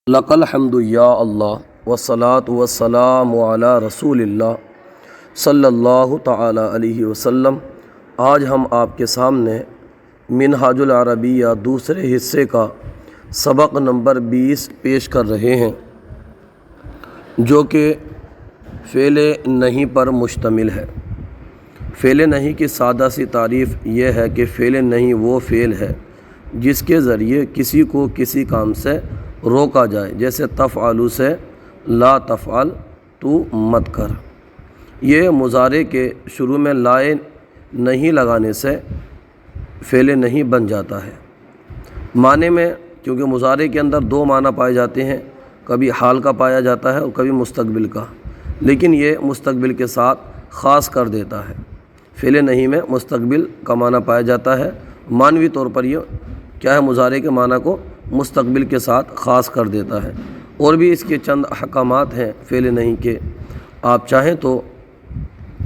لقل الحمد یا اللہ والصلاة والسلام علی رسول اللہ صلی اللہ تعالی علیہ وسلم۔ آج ہم آپ کے سامنے منہاج العربیہ دوسرے حصے کا سبق نمبر 20 پیش کر رہے ہیں، جو کہ فعل نہیں پر مشتمل ہے۔ فعل نہیں کی سادہ سی تعریف یہ ہے کہ فعل نہیں وہ فعل ہے جس کے ذریعے کسی کو کسی کام سے روکا جائے، جیسے تفعلوا سے لا تفعل، تو مت کر۔ یہ مضارع کے شروع میں لائے نہیں لگانے سے فعل نہیں بن جاتا ہے۔ معنی میں کیونکہ مضارع کے اندر دو معنی پائے جاتے ہیں، کبھی حال کا پایا جاتا ہے اور کبھی مستقبل کا، لیکن یہ مستقبل کے ساتھ خاص کر دیتا ہے۔ فعل نہیں میں مستقبل کا معنی پایا جاتا ہے، معنوی طور پر یہ کیا ہے، مضارع کے معنی کو مستقبل کے ساتھ خاص کر دیتا ہے۔ اور بھی اس کے چند احکامات ہیں فعل نہیں کے، آپ چاہیں تو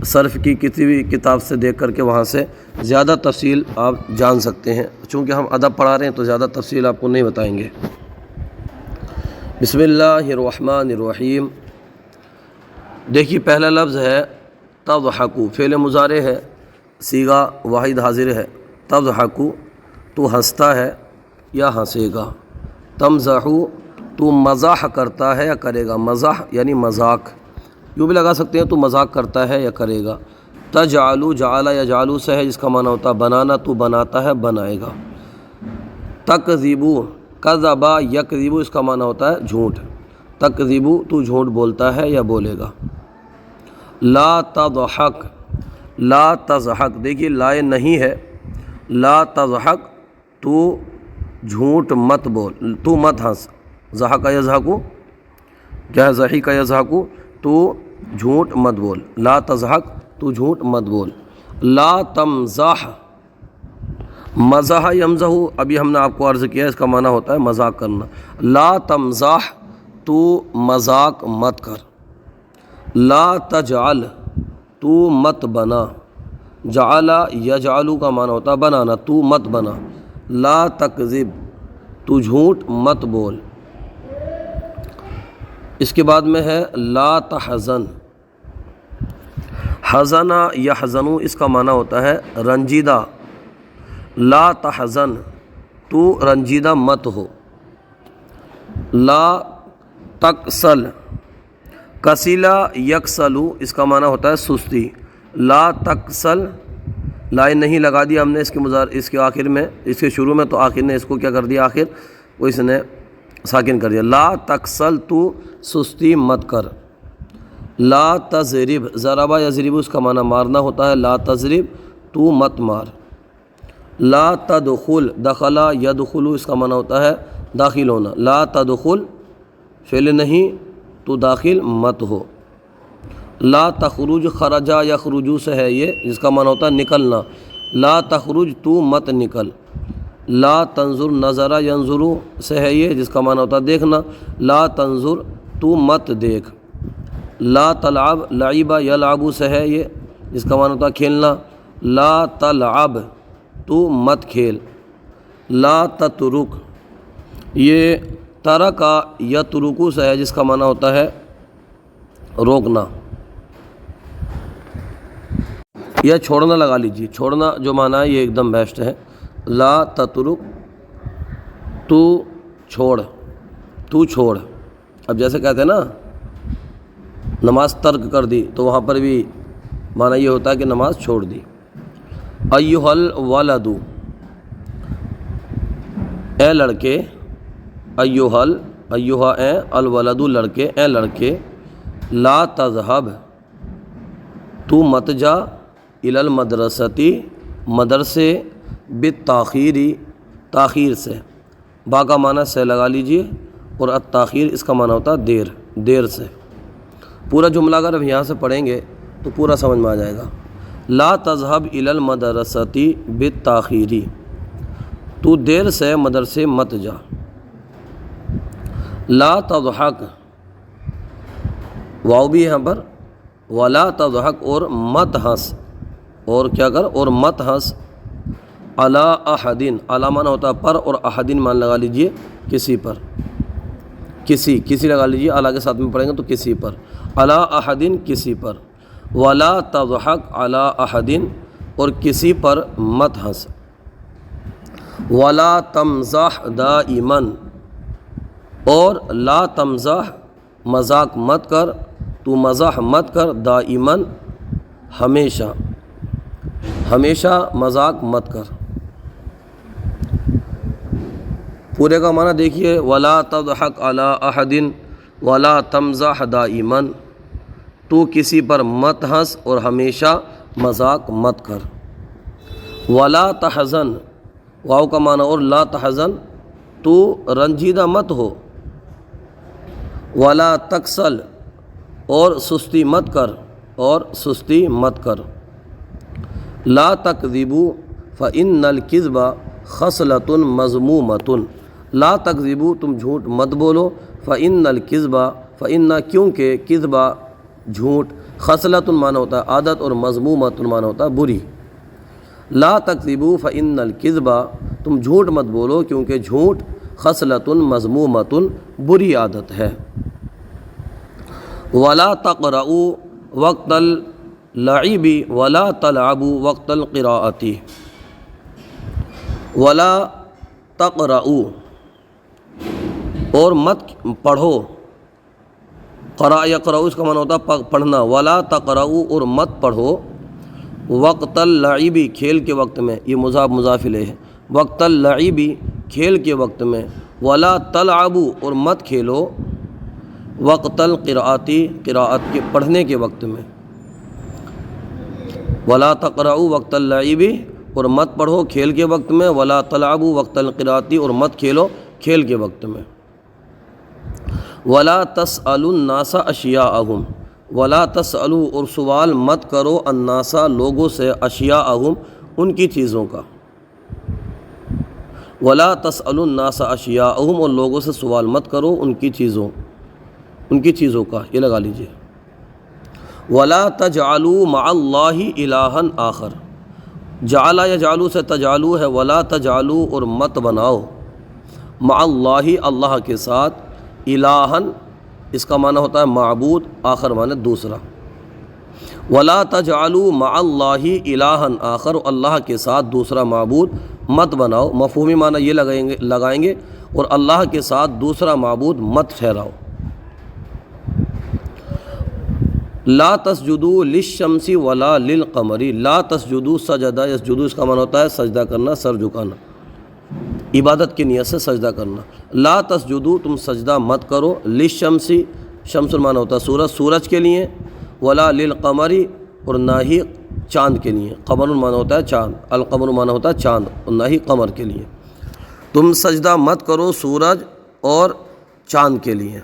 صرف کی کسی بھی کتاب سے دیکھ کر کے وہاں سے زیادہ تفصیل آپ جان سکتے ہیں۔ چونکہ ہم ادب پڑھا رہے ہیں تو زیادہ تفصیل آپ کو نہیں بتائیں گے۔ بسم اللہ الرحمن الرحیم۔ دیکھیے پہلا لفظ ہے تضحکو، فعل مضارع ہے، صیغہ واحد حاضر ہے۔ تضحکو تو ہنستا ہے یا ہنسے گا۔ تمزحو تو مزاح کرتا ہے یا کرے گا، مزاح یعنی مذاق، یوں بھی لگا سکتے ہیں تو مذاق کرتا ہے یا کرے گا۔ تجعلو جعل یا جعلو سے ہے جس کا معنی ہوتا ہے بنانا، تو بناتا ہے بنائے گا۔ تکذبو کذبا یکذبو اس کا معنی ہوتا ہے جھوٹ، تکذبو تو جھوٹ بولتا ہے یا بولے گا۔ لا تضحک لا تضحک، دیکھیے لائے نہیں ہے، لا تضحک تو جھوٹ مت بول، تو مت ہنس۔ ضحک یضحکو کیا ہے، ضحک یضحکو تو جھوٹ مت بول، لا تضحک تو جھوٹ مت بول۔ لا تمزح مزح یمزح، ابھی ہم نے آپ کو عرض کیا اس کا معنی ہوتا ہے مذاق کرنا۔ لا تمزح تو مذاق مت کر۔ لا تجعل تو مت بنا، جعل یجعل کا معنی ہوتا ہے بنانا، تو مت بنا۔ لا تکذب تو جھوٹ مت بول۔ اس کے بعد میں ہے لا تحزن، حزن یحزن اس کا معنی ہوتا ہے رنجیدہ۔ لا تحزن تو رنجیدہ مت ہو۔ لا تکسل کسیلا یکسلو اس کا معنی ہوتا ہے سستی۔ لا تکسل لائے نہیں لگا دیا ہم نے اس کے آخر میں، اس کے شروع میں، تو آخر نے اس کو کیا کر دیا، آخر وہ اس نے ساکن کر دیا۔ لا تکسل تو سستی مت کر۔ لا تضرب ضربا یضرب اس کا معنی مارنا ہوتا ہے، لا تضرب تو مت مار۔ لا تدخل دخلا یدخل اس کا معنی ہوتا ہے داخل ہونا۔ لا تدخل فعل نہیں تو داخل مت ہو۔ لا تخرج خرجا یخرجو سے ہے یہ جس کا معنی ہوتا ہے نکلنا۔ لا تخرج تو مت نکل۔ لا تنظر نظرا ینظرو سے ہے یہ جس کا معنی ہوتا ہے دیکھنا۔ لا تنظر تو مت دیکھ۔ لا تلعب لعب یلعب سے ہے یہ جس کا معنی ہوتا ہے کھیلنا۔ لا تلعب تو مت کھیل۔ لا تترک یہ ترکا یترکو سے ہے جس کا معنی ہوتا ہے روکنا یا چھوڑنا، لگا لیجیے، چھوڑنا جو معنی ہے یہ ایک دم بیسٹ ہے۔ لا تترک تو چھوڑ، تو چھوڑ۔ اب جیسے کہتے ہیں نا نماز ترک کر دی، تو وہاں پر بھی معنی یہ ہوتا ہے کہ نماز چھوڑ دی۔ ایھا الولد اے لڑکے، ایھا اے الولد لڑکے، اے لڑکے، لا تذهب تو مت جا، الی المدرستی مدرسے، بالتاخیری تاخیر سے، با کا معنی سے لگا لیجئے، اور التاخیر اس کا معنی ہوتا ہے دیر، دیر سے۔ پورا جملہ اگر اب یہاں سے پڑھیں گے تو پورا سمجھ میں آ جائے گا۔ لا تذهب الی المدرستی بالتاخیری تو دیر سے مدرسے مت جا۔ لا تضحک واو بھی یہاں پر، ولا تضحک اور مت ہنس، اور کیا کر، اور مت ہنس۔ علی احدین، علی معنی ہوتا ہے پر، اور احدین مان لگا لیجئے کسی پر۔ کسی لگا لیجیے، اعلیٰ کے ساتھ میں پڑھیں گے تو کسی پر، علی احدن کسی پر، ولا تضحک علی احدن اور کسی پر مت ہنس، ولا تمزح دائما اور لا تمزح مذاق مت کر، تو مزاح مت کر، دائما ہمیشہ مذاق مت کر۔ پورے کا معنی دیکھیے، ولا تضحک علی احد ولا تمزح دائما، تو کسی پر مت ہنس اور ہمیشہ مذاق مت کر۔ ولا تحزن، واو کا معنی اور لا تحزن، تو رنجیدہ مت ہو۔ ولا تکسل، اور سستی مت کر، لا تکذبوا فإن الکذب خصلۃ مذمومۃ، لا تکذبوا تم جھوٹ مت بولو، فإن الکذب فإن کیونکہ کذب جھوٹ، خصلۃ معنی ہوتا ہے عادت اور مذمومۃ معنی ہوتا ہے بری۔ لا تکذبوا فإن الکذب تم جھوٹ مت بولو کیونکہ جھوٹ خصلۃ مذمومۃ بری عادت ہے۔ ولا تقرؤوا وقت اللعب ولا تلعبوا وقت القراءۃ، ولا تقرؤوا اور مت پڑھو، قرأ یقرؤ اس کا معنی ہوتا ہے پڑھنا، ولا تقرؤوا اور مت پڑھو، وقت اللعب کھیل کے وقت میں، یہ مضاف مضاف الیہ ہے، وقت اللعب کھیل کے وقت میں، ولا تلعبوا اور مت کھیلو، وقت القراءۃ قراءت کے پڑھنے کے وقت میں، ولا تقرؤوا وقت اللعب اور مت پڑھو کھیل کے وقت میں، ولا تلعبوا وقت القراءۃ اور مت کھیلو کھیل کے وقت میں۔ ولا تسألوا الناس اشیاءہم، ولا تسألوا اور سوال مت کرو الناس لوگوں سے، اشیاءہم ان کی چیزوں کا، ولا تسألوا الناس اشیاءہم اور لوگوں سے سوال مت کرو ان کی چیزوں کا، یہ لگا لیجئے۔ ولا تجعلوا مع اللہ الہا آخر، جعل یجعلوا سے تجعلوا ہے، ولا تجعلوا اور مت بناؤ، مع اللہ اللہ کے ساتھ، الہا اس کا معنی ہوتا ہے معبود، آخر معنی دوسرا، ولا تجعلوا مع اللہ الہا آخر اللہ کے ساتھ دوسرا معبود مت بناؤ، مفہومی معنی یہ لگائیں گے، اور اللہ کے ساتھ دوسرا معبود مت ٹھہراؤ۔ لا تسجدوا للشمس ولا للقمر، لا تسجدوا سجدہ یسجدوا اس کا معنی ہوتا ہے سجدہ کرنا، سر جھکانا، عبادت کی نیت سے سجدہ کرنا۔ لا تسجدوا تم سجدہ مت کرو، للشمس شمس المعنی ہوتا ہے سورج کے لیے، ولا للقمر اور نہ ہی چاند کے لیے، قمر المعنی ہوتا ہے چاند، القمر معنی ہوتا ہے چاند، اور نہ ہی قمر کے لیے، تم سجدہ مت کرو سورج اور چاند کے لیے۔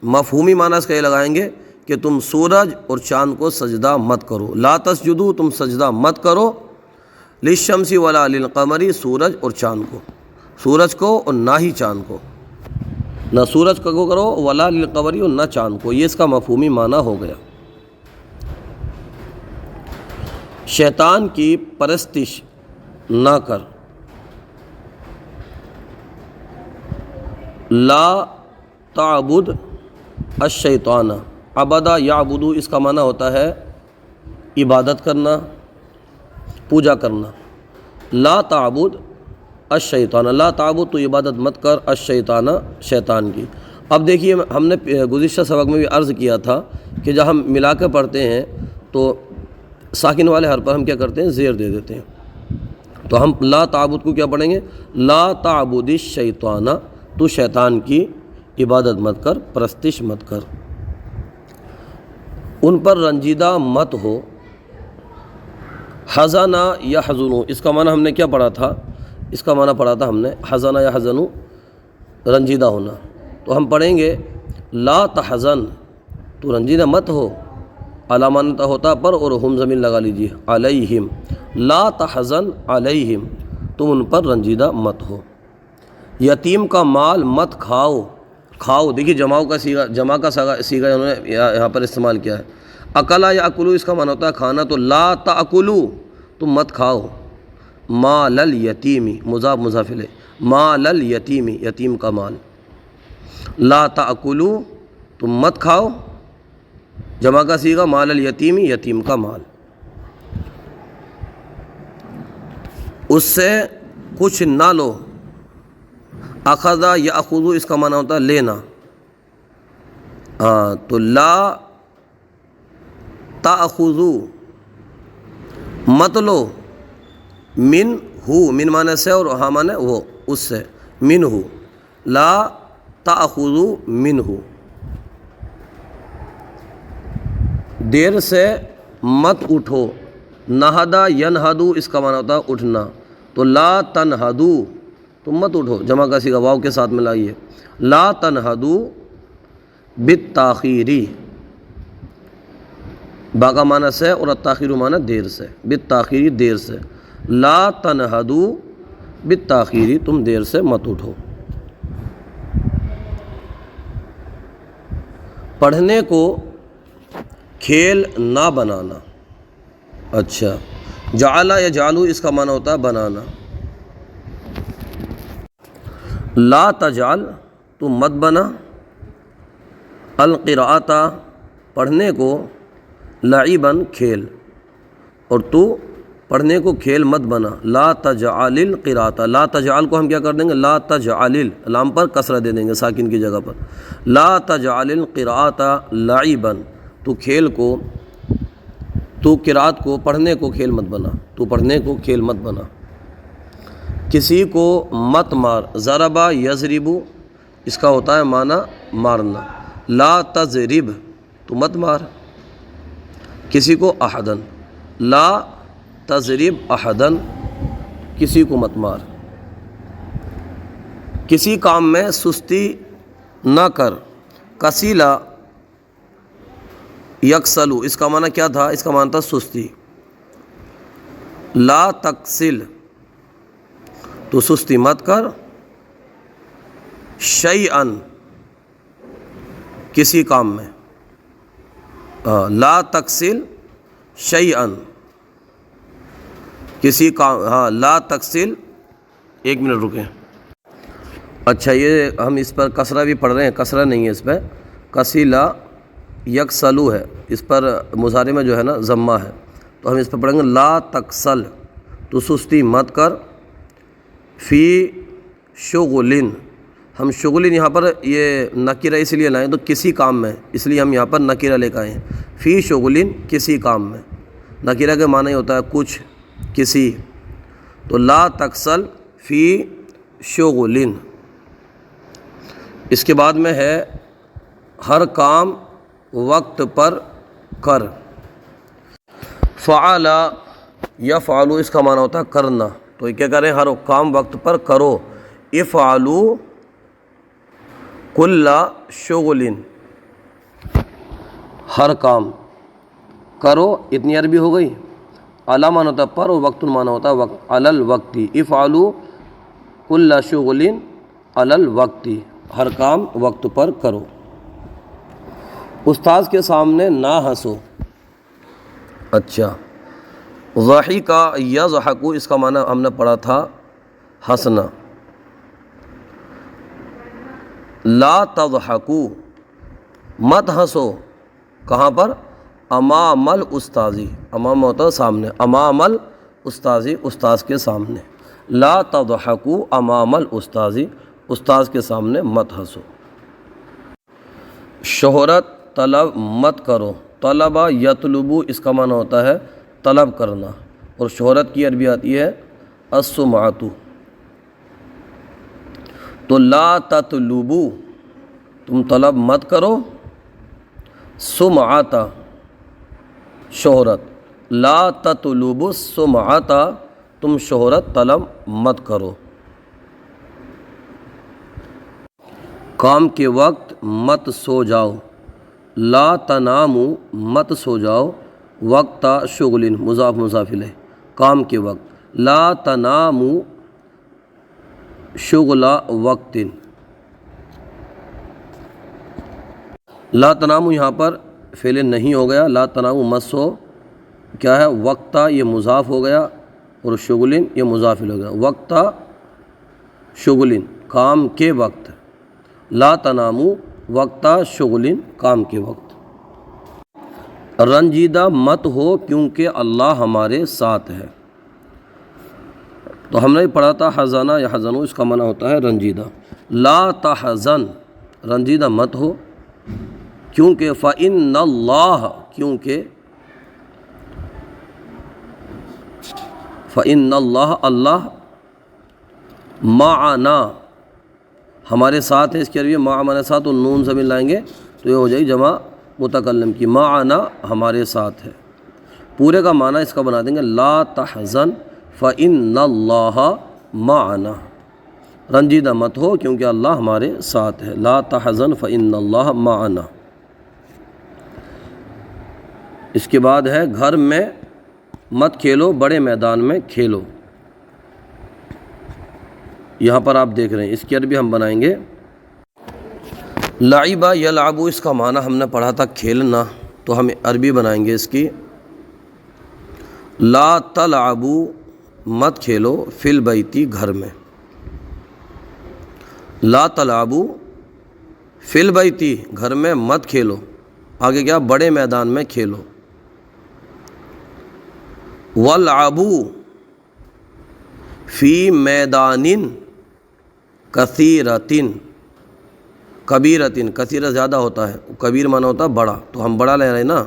مفہومی معنی اس کا یہ لگائیں گے کہ تم سورج اور چاند کو سجدہ مت کرو، لا تسجدوا تم سجدہ مت کرو، للشمس ولا للقمر سورج اور چاند کو، سورج کو اور نہ ہی چاند کو، نہ سورج کو کرو ولا للقمر اور نہ چاند کو، یہ اس کا مفہومی معنی ہو گیا۔ شیطان کی پرستش نہ کر، لا تعبد الشیطان، عبدہ یعبدو اس کا معنی ہوتا ہے عبادت کرنا، پوجا کرنا، لا تعبد الشیطان، لا تعبد تو عبادت مت کر، الشیطان شیطان کی۔ اب دیکھیے ہم نے گزشتہ سبق میں بھی عرض کیا تھا کہ جب ہم ملا کے پڑھتے ہیں تو ساکن والے حرف پر ہم کیا کرتے ہیں زیر دے دیتے ہیں، تو ہم لا تعبد کو کیا پڑھیں گے، لا تعبد الشیطان، تو شیطان کی عبادت مت کر، پرستش مت کر، ان پر رنجیدہ مت ہو۔ حزن یحزن اس کا معنی ہم نے کیا پڑھا تھا، اس کا معنی پڑھا تھا ہم نے حزن یحزن رنجیدہ ہونا، تو ہم پڑھیں گے لا تحزن تو رنجیدہ مت ہو، علامانتا ہوتا پر اور ہم زمین لگا لیجیے، علیہم لا تحزن علیہم تم ان پر رنجیدہ مت ہو۔ یتیم کا مال مت کھاؤ، دیکھیے جمع کا سیغہ انہوں نے یہاں پر استعمال کیا ہے، اکلا یا اکلو اس کا معنی ہوتا ہے کھانا، تو لا تاکلو تم مت کھاؤ، مال الیتیم مضاف مضاف الیہ، مال الیتیم یتیم کا مال، لا تأکلو تم مت کھاؤ، جمع کا صیغہ مال الیتیمی یتیم کا مال، اس سے کچھ نہ لو، اخذا یاخذ اس کا معنی ہوتا ہے لینا، تو لا تأخذو مت لو، من ہو، من معنی سے اور ہاں معنی وہ اس سے، من ہو، لا تأخذو من ہو، دیر سے مت اٹھو، نہدا ینہدو اس کا معنی ہوتا ہے اٹھنا، تو لا تنہدو تم مت اٹھو، جمع کا صیغہ واو کے ساتھ ملائیے، لا تنہدو بالتاخیری، با کا معنی سے اور التاخیر معنی دیر سے، بالتاخیری دیر سے، لا تنہدو بالتاخیری تم دیر سے مت اٹھو۔ پڑھنے کو کھیل نہ بنانا، اچھا، جعل یجعلو اس کا معنی ہوتا ہے بنانا، لا تجعل تم مت بنا، القراءۃ پڑھنے کو، لعباً کھیل، اور تو پڑھنے کو کھیل مت بنا، لا تجعل القراءۃ، لا تجعل کو ہم کیا کر دیں گے، لا تجعل، لام پر کسرہ دے دیں گے ساکن کی جگہ پر، لا تجعل القراءۃ لعباً، تو کھیل کو، تو قرات کو، پڑھنے کو کھیل مت بنا، تو پڑھنے کو کھیل مت بنا، کسی کو مت مار، ضربا یضربو اس کا ہوتا ہے معنی مارنا، لا تضرب تو مت مار، کسی کو احدن، لا تضرب احدن کسی کو مت مار، کسی کام میں سستی نہ کر، کسیلا یکسلو اس کا معنی کیا تھا، اس کا معنی تھا سستی، لا تکسل تو سستی مت کر، شیئن کسی کام میں، لا تکسل شیئن کسی کام، لا تکسل، ایک منٹ رکیں، اچھا یہ ہم اس پر کسرہ بھی پڑھ رہے ہیں، کسرہ نہیں ہے اس پہ، کسیلا یکسلو ہے، اس پر مضارع میں جو ہے نا ضمہ ہے، تو ہم اس پہ پڑھیں گے لا تکسل تو سستی مت کر، فی شغلن، ہم شغلن یہاں پر یہ نکرہ اس لیے لائیں تو کسی کام میں، اس لیے ہم یہاں پر نکرہ لے کے آئے ہیں، فی شغلن کسی کام میں، نکرہ کے معنی ہوتا ہے کچھ، کسی، تو لا تکسل فی شغلن، اس کے بعد میں ہے ہر کام وقت پر کر، فعل یفعل اس کا معنی ہوتا ہے کرنا، تو یہ کیا کریں، ہر کام وقت پر کرو، افعلوا کل شغل، ہر کام کرو، اتنی عربی ہو گئی، علی معنی ہوتا ہے پر اور وقت معنی ہوتا ہے وقت، علی الوقت، افعلوا کل شغل علی الوقت، ہر کام وقت پر کرو، استاذ کے سامنے نہ ہنسو، اچھا، ضحک یضحک اس کا معنی ہم نے پڑھا تھا ہنسنا، لا تضحکو مت ہنسو، کہاں پر، امام الاستاذی، امام ہوتا ہے سامنے، امام الاستاذی استاذ کے سامنے، لا تضحکو امام الاستاذی استاذ کے سامنے مت ہنسو، شہرت طلب مت کرو، طلبہ یطلبو اس کا معنی ہوتا ہے طلب کرنا، اور شہرت کی عربی آتی ہے السمعۃ، تو لا تطلبو تم طلب مت کرو، سمعۃ شہرت، لا تطلبو السمعۃ تم شہرت طلب مت کرو، کام کے وقت مت سو جاؤ، لا تنامو مت سو جاؤ، وقت شغل مضاف مضاف الیہ، کام کے وقت، لا تنامو شغل وقت، لا تنامو یہاں پر فعل نہیں ہو گیا، لا تنامو مت سو کیا ہے، وقت یہ مضاف ہو گیا اور شغلن یہ مضاف ہو گیا، وقت شغلن کام کے وقت، لا تنامو وقتا شغل، کام کے وقت۔ رنجیدہ مت ہو کیونکہ اللہ ہمارے ساتھ ہے۔ تو ہم نے پڑھا تھا حزانہ یا حزنو، اس کا معنی ہوتا ہے رنجیدہ۔ لا تحزن، رنجیدہ مت ہو کیونکہ فإن اللہ، کیونکہ فإن اللہ، اللہ معنا، ہمارے ساتھ ہے۔ اس کے عربی مع معنی ساتھ، اور نون زمین لائیں گے تو یہ ہو جائے جمع متکلم کی، معنا ہمارے ساتھ ہے۔ پورے کا معنی اس کا بنا دیں گے لا تحزن فإن اللہ معنا، رنجیدہ مت ہو کیونکہ اللہ ہمارے ساتھ ہے۔ لا تحزن فإن اللہ معنا۔ اس کے بعد ہے گھر میں مت کھیلو، بڑے میدان میں کھیلو۔ یہاں پر آپ دیکھ رہے ہیں، اس کی عربی ہم بنائیں گے لعبہ یلعبو، اس کا معنی ہم نے پڑھا تھا کھیلنا، تو ہم عربی بنائیں گے اس کی لا تلعبو، مت کھیلو فی البیتی، گھر میں۔ لا تلعبو فی البیتی، گھر میں مت کھیلو، آگے کیا، بڑے میدان میں کھیلو۔ والعبو فی میدان کثیرتن، کبیرتن، کثیرہ زیادہ ہوتا ہے، کبیر معنی ہوتا ہے بڑا، تو ہم بڑا لے رہے ہیں نا۔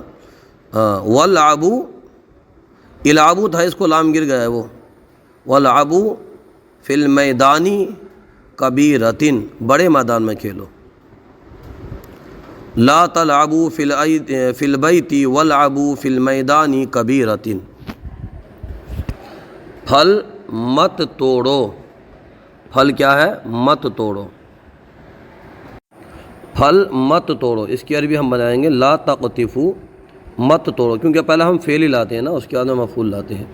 والعبو، العبو تھا، اس کو لام گر گیا ہے وہ، والعبو فی المیدان کبیرتن، بڑے میدان میں کھیلو۔ لا تلعبو فی البیت والعبو فی المیدان کبیرتن۔ پھل مت توڑو، پھل کیا ہے، مت توڑو، پھل مت توڑو۔ اس کی عربی ہم بنائیں گے لا تقطفو، مت توڑو، کیونکہ پہلے ہم فعل ہی لاتے ہیں نا، اس کے بعد میں مفعول لاتے ہیں۔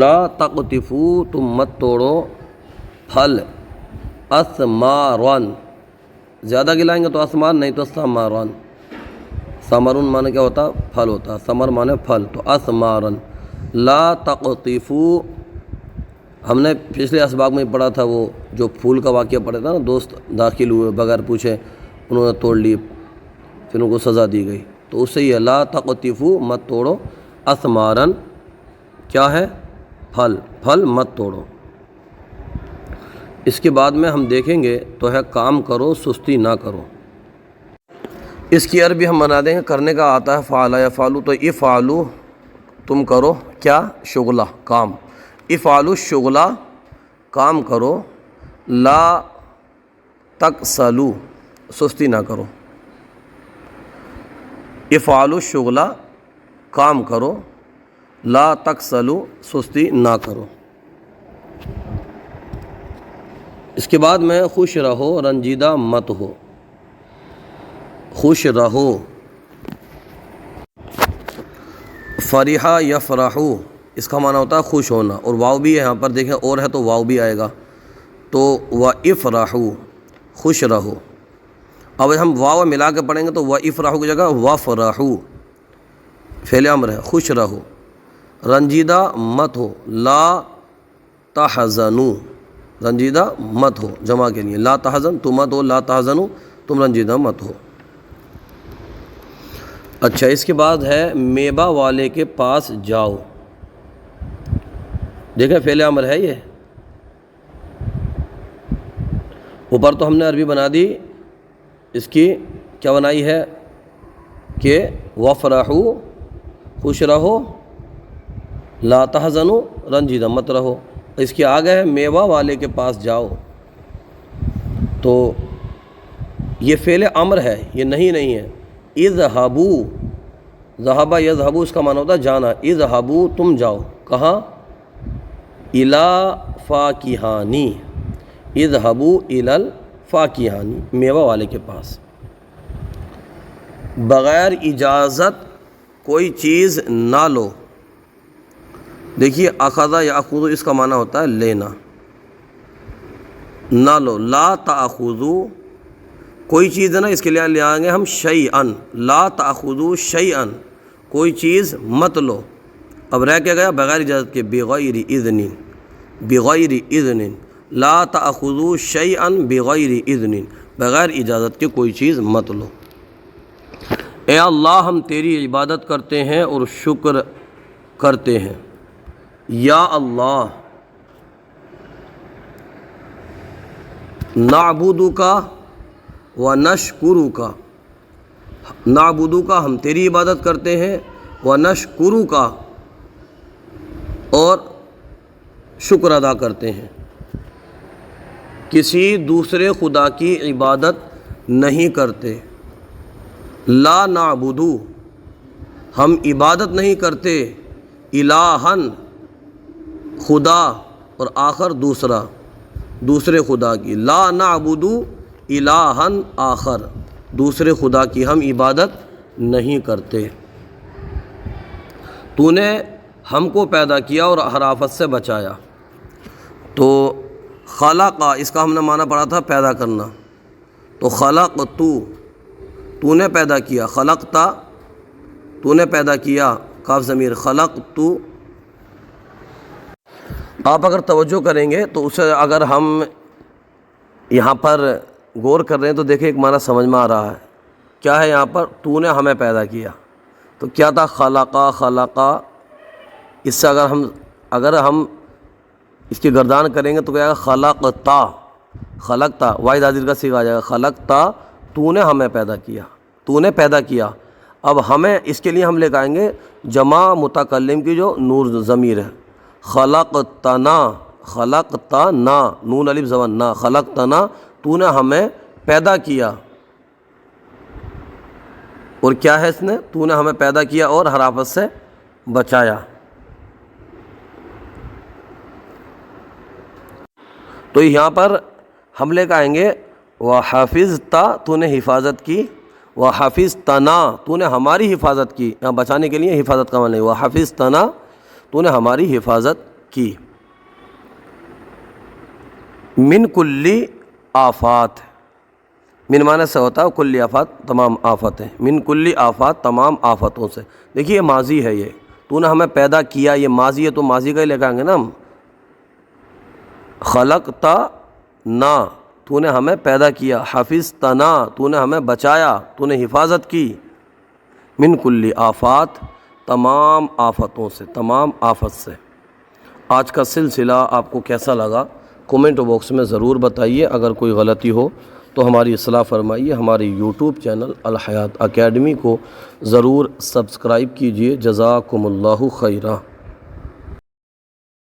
لا تقطفو، تم مت توڑو، پھل اثمارن، زیادہ گلائیں گے تو اثمار، نہیں تو ثمرن۔ ثمرن معنی کیا ہوتا، پھل ہوتا، ثمر معنی پھل، تو اثمارن۔ لا تقطفو، ہم نے پچھلے اسباق میں پڑھا تھا وہ جو پھول کا واقعہ پڑھا تھا نا، دوست داخل ہوئے بغیر پوچھے، انہوں نے توڑ لی، پھر ان کو سزا دی گئی، تو اس سے یہ لا تقطفو، مت توڑو، اثمارن کیا ہے، پھل، پھل مت توڑو۔ اس کے بعد میں ہم دیکھیں گے تو ہے کام کرو سستی نہ کرو۔ اس کی عربی ہم بنا دیں گے، کرنے کا آتا ہے فعل یفعلو، تو افعلو، تم کرو کیا، شغلہ، کام۔ افعلوا الشغلہ، کام کرو، لا تکسلوا، سستی نہ کرو۔ افعلوا الشغلہ، کام کرو، لا تکسلوا، سستی نہ کرو۔ اس کے بعد میں خوش رہو، رنجیدہ مت ہو، خوش رہو۔ فرحہ یفرحو، اس کا معنی ہوتا ہے خوش ہونا، اور واو بھی ہے یہاں پر، دیکھیں اور ہے تو واو بھی آئے گا، تو وافرحو، خوش رہو۔ اب ہم واو ملا کے پڑھیں گے تو وافرحو کی جگہ وفرحو، فعل امر ہے، خوش رہو۔ رنجیدہ مت ہو، لا تحزنو، رنجیدہ مت ہو، جمع کے لیے لا تحزن، تم مت ہو، لا تحزنو، تم رنجیدہ مت ہو۔ اچھا، اس کے بعد ہے میوہ والے کے پاس جاؤ۔ دیکھیں فعل امر ہے یہ، اوپر تو ہم نے عربی بنا دی، اس کی کیا بنائی ہے کہ وفرحو، خوش رہو، لا تحزنو، رنجیدہ مت رہو۔ اس کے آگے ہے میوہ والے کے پاس جاؤ، تو یہ فعل امر ہے، یہ نہیں ہے۔ اذهبو، ذهب یذهب، اس کا معنی ہوتا ہے جانا، اذهبو، تم جاؤ، کہاں، الی فاکہانی، اذهبو الی الفاکہانی، میوہ والے کے پاس۔ بغیر اجازت کوئی چیز نہ لو۔ دیکھیے اخذ یاخذ، اس کا معنی ہوتا ہے لینا، نہ لو۔ لا تاخذو، کوئی چیز ہے نا، اس کے لیے لے آئیں گے ہم شیئن، لا تاخذو شیئن، کوئی چیز مت لو۔ اب رہ کے گیا بغیر اجازت کے، بغیر اذن، بغیر اذن، لا تأخذوا شیئا بغیر اذن، بغیر اجازت کے کوئی چیز مت لو۔ اے اللہ ہم تیری عبادت کرتے ہیں اور شکر کرتے ہیں۔ یا اللہ نعبدک ونشکرک، نعبدک ہم تیری عبادت کرتے ہیں، ونشکرک اور شکر ادا کرتے ہیں۔ کسی دوسرے خدا کی عبادت نہیں کرتے۔ لا نعبدو ہم عبادت نہیں کرتے، الہن خدا اور آخر دوسرے خدا کی، لا نعبدو الہن آخر، دوسرے خدا کی ہم عبادت نہیں کرتے۔ تو نے ہم کو پیدا کیا اور ہر آفت سے بچایا۔ تو خلق، اس کا ہم نے معنی پڑھا تھا پیدا کرنا، تو خلق تو نے پیدا کیا، خلقتا تو نے پیدا کیا، کاف ضمیر خلق تو۔ آپ اگر توجہ کریں گے تو اسے اگر ہم یہاں پر غور کر رہے ہیں تو دیکھیں ایک معنی سمجھ میں آ رہا ہے۔ کیا ہے یہاں پر؟ تو نے ہمیں پیدا کیا، تو کیا تھا؟ خلقا۔ اس سے اگر ہم اس کی گردان کریں گے تو کیا گا؟ خلقتا واحد حاضر کا صیغہ آ جائے گا، خلقتا تو نے ہمیں پیدا کیا، تو نے پیدا کیا۔ اب ہمیں اس کے لیے ہم لے کے آئیں گے جمع متکلم کی جو نور ضمیر ہے، خلقتنا، نون الف زبر نا، خلقتنا تو نے ہمیں پیدا کیا۔ اور کیا ہے اس نے؟ تو نے ہمیں پیدا کیا اور ہر آفت سے بچایا۔ تو یہاں پر ہم لے کے آئیں گے وحفظتا تو نے حفاظت کی، وحفظتنا تو نے ہماری حفاظت کی، یہاں بچانے کے لیے حفاظت کا معنی ہے، وحفظتنا تو نے ہماری حفاظت کی۔ من کلی آفات، من معنی سے ہوتا ہے کلی آفات تمام آفتیں، من کلی آفات تمام آفتوں سے۔ دیکھیے یہ ماضی ہے، یہ تو نے ہمیں پیدا کیا، یہ ماضی ہے تو ماضی کا ہی لے کے آئیں گے نا ہم۔ خلقتا نا تو نے ہمیں پیدا کیا، حفظتنا تو نے ہمیں بچایا، تو نے حفاظت کی، من کلی آفات تمام آفتوں سے، تمام آفت سے۔ آج کا سلسلہ آپ کو کیسا لگا کومنٹ باکس میں ضرور بتائیے، اگر کوئی غلطی ہو تو ہماری اصلاح فرمائیے۔ ہماری یوٹیوب چینل الحیات اکیڈمی کو ضرور سبسکرائب کیجیے۔ جزاکم اللہ خیرہ۔